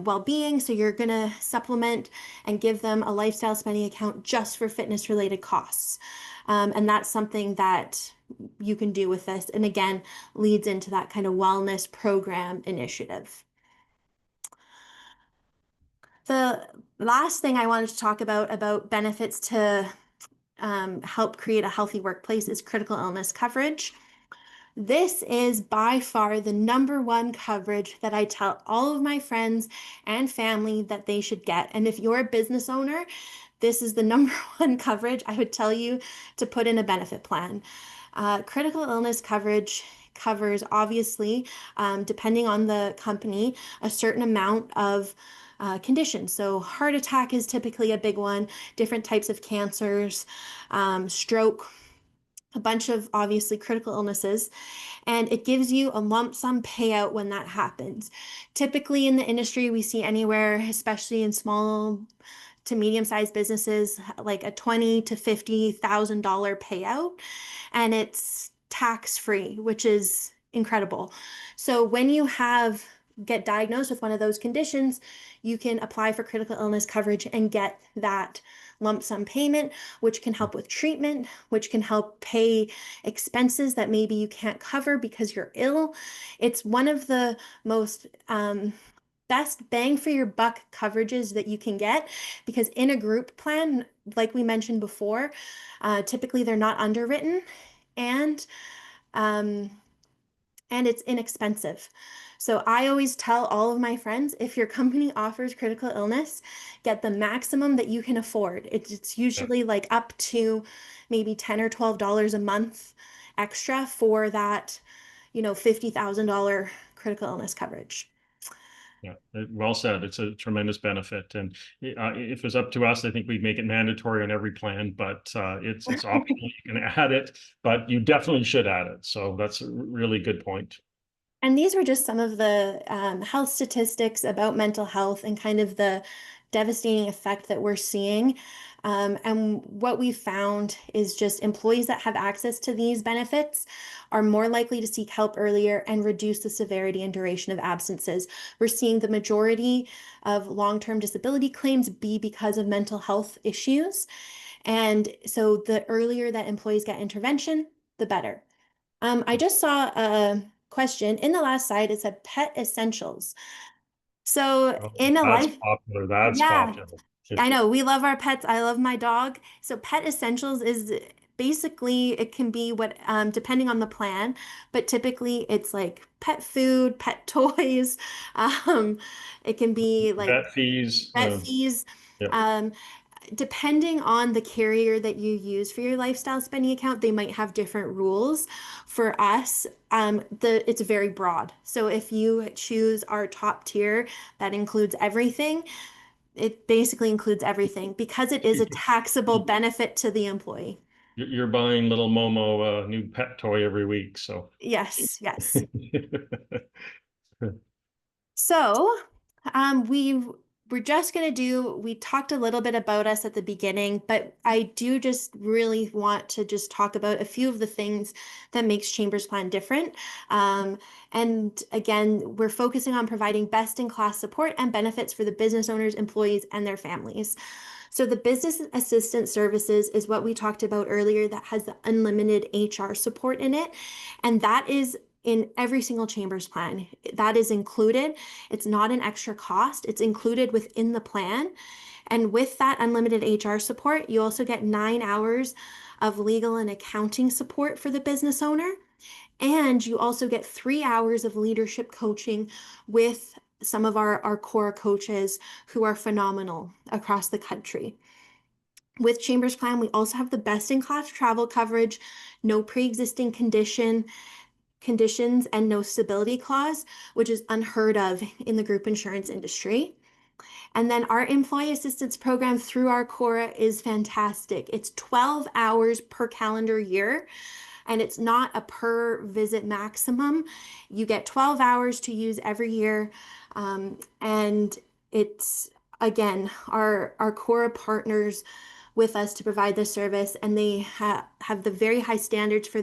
well-being. So you're going to supplement and give them a lifestyle spending account just for fitness related costs. And that's something that you can do with this. And again, leads into that kind of wellness program initiative. The last thing I wanted to talk about benefits to help create a healthy workplace is critical illness coverage. This is by far the #1 coverage that I tell all of my friends and family that they should get. And if you're a business owner, this is the #1 coverage I would tell you to put in a benefit plan. Critical illness coverage covers, obviously, depending on the company, a certain amount of conditions. So heart attack is typically a big one, different types of cancers, stroke, a bunch of obviously critical illnesses, and it gives you a lump sum payout when that happens. Typically in the industry, we see anywhere, especially in small to medium-sized businesses, like a $20,000 to $50,000 payout, and it's tax-free, which is incredible. So when you get diagnosed with one of those conditions, you can apply for critical illness coverage and get that lump sum payment, which can help with treatment, which can help pay expenses that maybe you can't cover because you're ill. It's one of the most best bang for your buck coverages that you can get, because in a group plan, like we mentioned before, typically they're not underwritten, and it's inexpensive. So I always tell all of my friends, if your company offers critical illness, get the maximum that you can afford. It's usually like up to maybe $10 or $12 a month extra for that, $50,000 critical illness coverage. Yeah, well said. It's a tremendous benefit, and if it was up to us, I think we'd make it mandatory on every plan. But it's optional. You can add it, but you definitely should add it. So that's a really good point. And these were just some of the health statistics about mental health and kind of the devastating effect that we're seeing. And what we found is just employees that have access to these benefits are more likely to seek help earlier and reduce the severity and duration of absences. We're seeing the majority of long-term disability claims be because of mental health issues. And so the earlier that employees get intervention, the better. I just saw a question in the last slide. It said pet essentials. So Oh, in a that's life, popular. That's yeah, popular. I know we love our pets. I love my dog. So pet essentials is basically, it can be what, depending on the plan, but typically it's like pet food, pet toys. Um, it can be like Vet fees. vet fees. Yeah. Um, Depending on the carrier that you use for your lifestyle spending account, they might have different rules. For us, it's very broad. So if you choose our top tier, that includes everything. It basically includes everything because it is a taxable benefit to the employee. You're buying little Momo a new pet toy every week, so. Yes, yes. So, we're just going to we talked a little bit about us at the beginning, but I do just really want to just talk about a few of the things that makes Chambers Plan different. And again, we're focusing on providing best-in-class support and benefits for the business owners, employees, and their families. So the business assistant services is what we talked about earlier that has the unlimited HR support in it. And that is in every single Chambers plan. That is included. It's not an extra cost. It's included within the plan. And with that unlimited HR support, you also get 9 hours of legal and accounting support for the business owner. And you also get 3 hours of leadership coaching with some of our core coaches who are phenomenal across the country. With Chambers Plan, we also have the best-in-class travel coverage, no pre-existing conditions, and no stability clause, which is unheard of in the group insurance industry. And then our employee assistance program through our Cora is fantastic. It's 12 hours per calendar year, and it's not a per visit maximum. You get 12 hours to use every year. And it's, again, our Cora partners with us to provide this service, and they have the very high standards for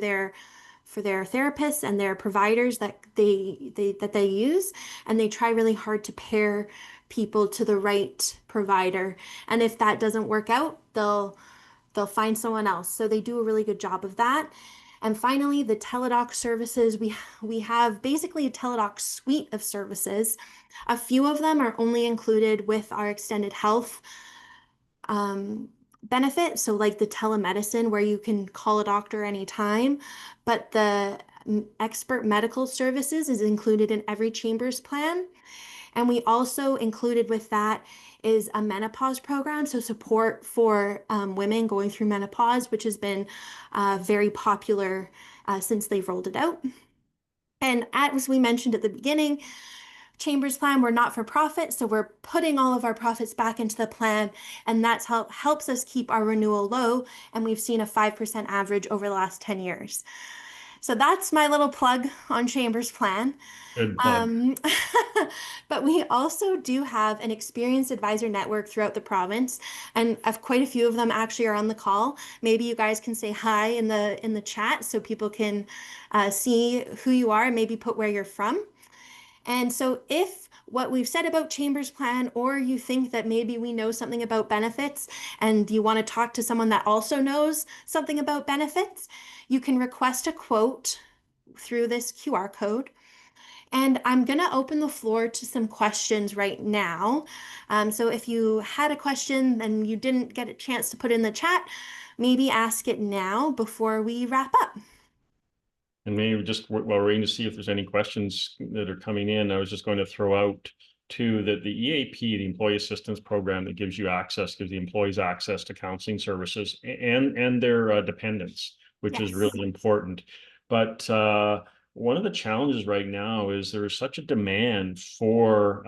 for their therapists and their providers that they use, and they try really hard to pair people to the right provider. And if that doesn't work out, they'll find someone else. So they do a really good job of that. And finally, the Teladoc services. We have basically a Teladoc suite of services. A few of them are only included with our extended health benefit. So like the telemedicine where you can call a doctor anytime, but the expert medical services is included in every Chambers plan. And we also included with that is a menopause program, so support for women going through menopause, which has been very popular since they've rolled it out. And as we mentioned at the beginning, Chambers plan, we're not for profit, so we're putting all of our profits back into the plan, and that's how helps us keep our renewal low. And we've seen a 5% average over the last 10 years. So that's my little plug on Chambers plan. Good plug. But we also do have an experienced advisor network throughout the province, and quite a few of them actually are on the call. Maybe you guys can say hi in the chat so people can see who you are and maybe put where you're from. And so if what we've said about Chambers plan, or you think that maybe we know something about benefits and you want to talk to someone that also knows something about benefits, you can request a quote through this QR code. And I'm going to open the floor to some questions right now. So if you had a question and you didn't get a chance to put in the chat, maybe ask it now before we wrap up. And maybe just while we're waiting to see if there's any questions that are coming in, I was just going to throw out too that the EAP, the Employee Assistance Program that gives the employees access to counseling services and their dependents, which is really important. But one of the challenges right now is there is such a demand for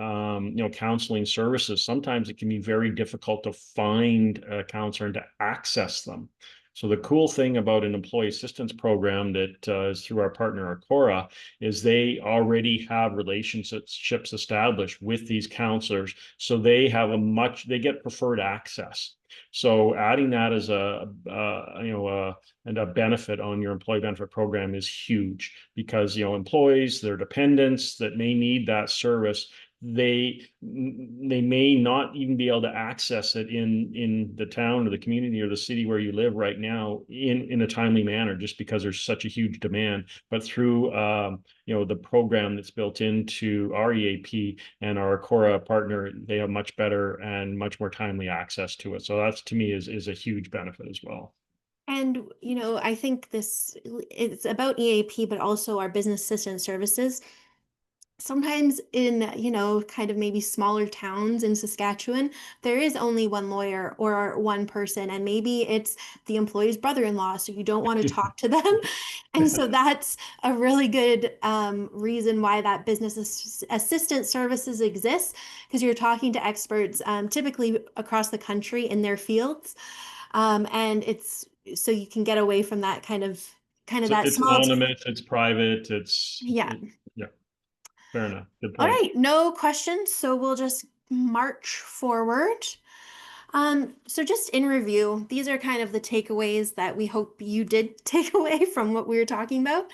counseling services. Sometimes it can be very difficult to find a counselor and to access them. So the cool thing about an employee assistance program that is through our partner Arcora is they already have relationships established with these counselors, so they get preferred access. So adding that as a benefit on your employee benefit program is huge, because employees, their dependents that may need that service, they may not even be able to access it in the town or the community or the city where you live right now in a timely manner, just because there's such a huge demand. But through the program that's built into our EAP and our Arcora partner, they have much better and much more timely access to it. So that's, to me, is a huge benefit as well. And I think it's about EAP, but also our business assistance services. Sometimes in, kind of maybe smaller towns in Saskatchewan, there is only one lawyer or one person, and maybe it's the employee's brother-in-law, so you don't want to talk to them. And so that's a really good reason why that business assistant services exists, because you're talking to experts typically across the country in their fields. And it's so you can get away from that kind of that it's small anonymous, it's private, yeah. Fair enough. Good All point. right, no questions, so we'll just march forward. So just in review, these are kind of the takeaways that we hope you did take away from what we were talking about.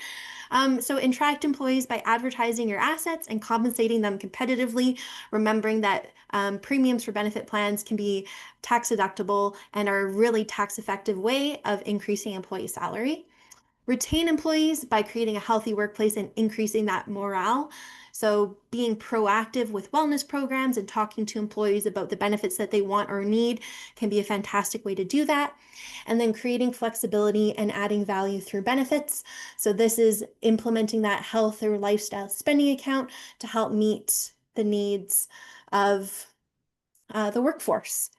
So attract employees by advertising your assets and compensating them competitively, remembering that premiums for benefit plans can be tax deductible and are a really tax effective way of increasing employee salary. Retain employees by creating a healthy workplace and increasing that morale. So being proactive with wellness programs and talking to employees about the benefits that they want or need can be a fantastic way to do that. And then creating flexibility and adding value through benefits. So this is implementing that health or lifestyle spending account to help meet the needs of the workforce.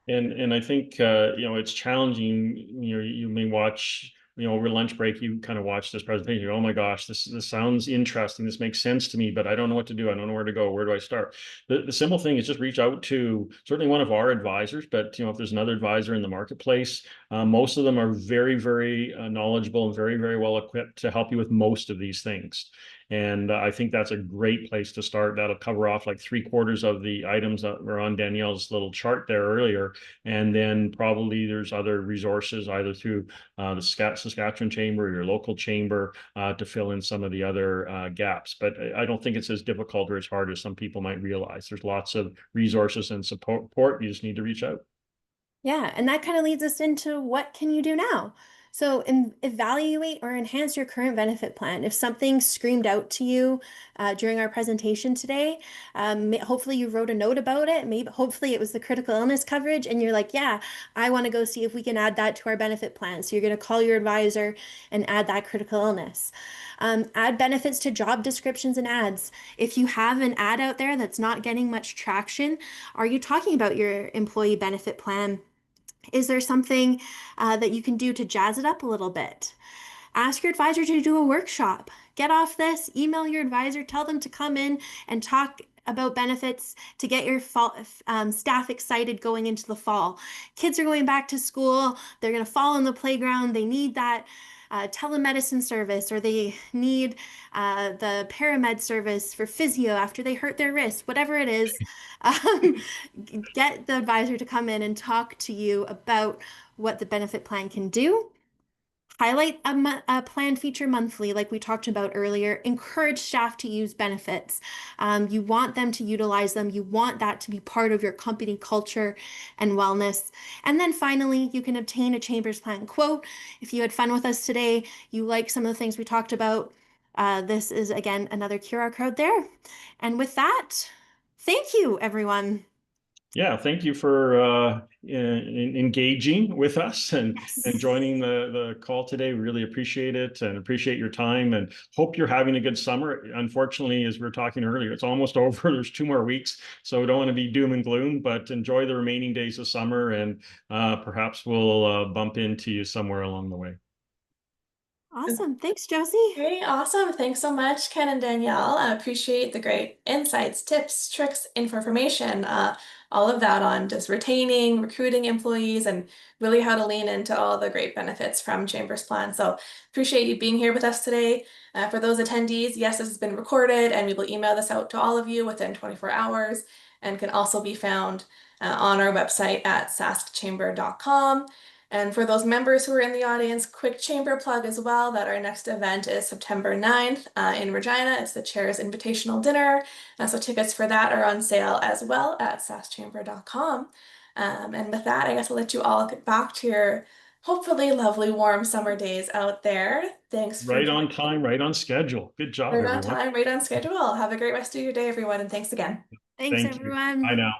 And I think it's challenging. You may watch over lunch break, you kind of watch this presentation. You go, oh my gosh, this sounds interesting. This makes sense to me, but I don't know what to do. I don't know where to go. Where do I start? The simple thing is just reach out to certainly one of our advisors, but if there's another advisor in the marketplace, most of them are very, very knowledgeable and very, very well equipped to help you with most of these things. And I think that's a great place to start. That'll cover off like 3/4 of the items that were on Danielle's little chart there earlier. And then probably there's other resources either through the Saskatchewan Chamber or your local chamber to fill in some of the other gaps. But I don't think it's as difficult or as hard as some people might realize. There's lots of resources and support. You just need to reach out. Yeah, and that kind of leads us into what can you do now? So evaluate or enhance your current benefit plan. If something screamed out to you during our presentation today, hopefully you wrote a note about it. Maybe hopefully it was the critical illness coverage, and you're like, yeah, I want to go see if we can add that to our benefit plan. So you're going to call your advisor and add that critical illness. Add benefits to job descriptions and ads. If you have an ad out there that's not getting much traction, are you talking about your employee benefit plan? Is there something that you can do to jazz it up a little bit? Ask your advisor to do a workshop. Get off this, email your advisor, tell them to come in and talk about benefits to get your staff excited going into the fall. Kids are going back to school. They're going to fall on the playground. They need that telemedicine service, or they need the paramed service for physio after they hurt their wrist, whatever it is. Get the advisor to come in and talk to you about what the benefit plan can do. Highlight a plan feature monthly, like we talked about earlier. Encourage staff to use benefits. You want them to utilize them. You want that to be part of your company culture and wellness. And then finally, you can obtain a Chambers Plan quote. If you had fun with us today, you like some of the things we talked about, this is, again, another QR code there. And with that, thank you, everyone. Yeah, thank you for engaging with us and joining the call today. Really appreciate it and appreciate your time, and hope you're having a good summer. Unfortunately, as we were talking earlier, it's almost over. There's 2 more weeks, so we don't want to be doom and gloom, but enjoy the remaining days of summer, and perhaps we'll bump into you somewhere along the way. Awesome. Thanks, Josie. Great, awesome. Thanks so much, Ken and Danielle. I appreciate the great insights, tips, tricks, information, all of that on just retaining, recruiting employees, and really how to lean into all the great benefits from Chambers Plan. So appreciate you being here with us today. For those attendees, yes, this has been recorded, and we will email this out to all of you within 24 hours, and can also be found on our website at saskchamber.com. And for those members who are in the audience, quick chamber plug as well, that our next event is September 9th in Regina. It's the Chair's Invitational Dinner. So tickets for that are on sale as well at saskchamber.com. And with that, I guess I'll let you all get back to your hopefully lovely warm summer days out there. Thanks for Right on time, right on schedule. Good job, right everyone. on time, right on schedule. Have a great rest of your day, everyone, and thanks again. Thanks, Thank you. everyone. Bye now.